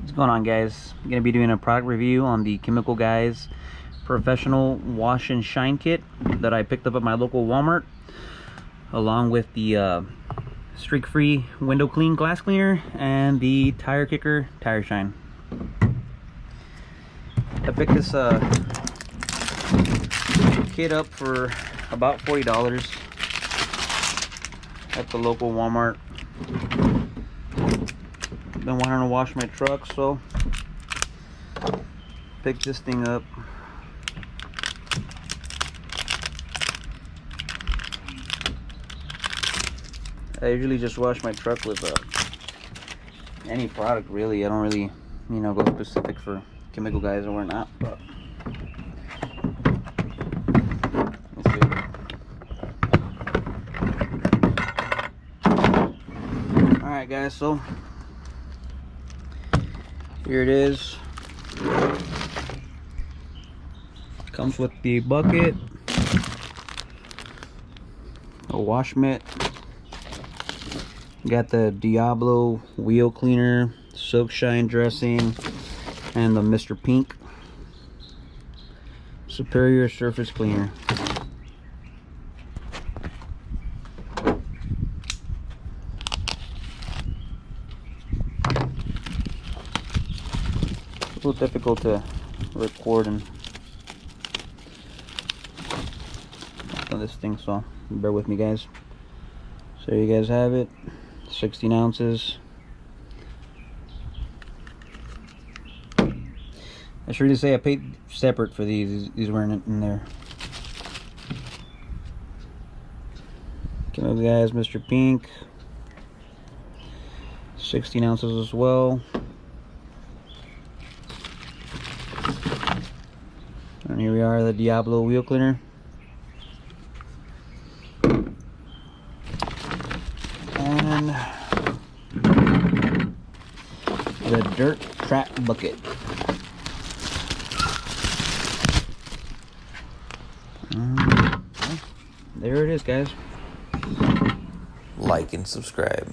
What's going on, guys? I'm gonna be doing a product review on the Chemical Guys professional wash and shine kit that I picked up at my local Walmart, along with the streak-free window clean glass cleaner and the tire kicker tire shine. I picked this kit up for about $40 at the local Walmart. Been wanting to wash my truck, so picked this thing up. I usually just wash my truck with any product, really. I don't really, go specific for Chemical Guys or not. But let's see. All right, guys. So here it is. Comes with the bucket, a wash mitt. Got the Diablo wheel cleaner, soak shine dressing, and the Mr. Pink Superior surface cleaner. It's a little difficult to record and on this thing, so bear with me, guys. So you guys have it. 16 ounces. I should really say I paid separate for these. These weren't in there. Chemical Guys, Mr. Pink. 16 ounces as well. And here we are, the Diablo wheel cleaner. And the dirt trap bucket. There it is, guys. Like and subscribe.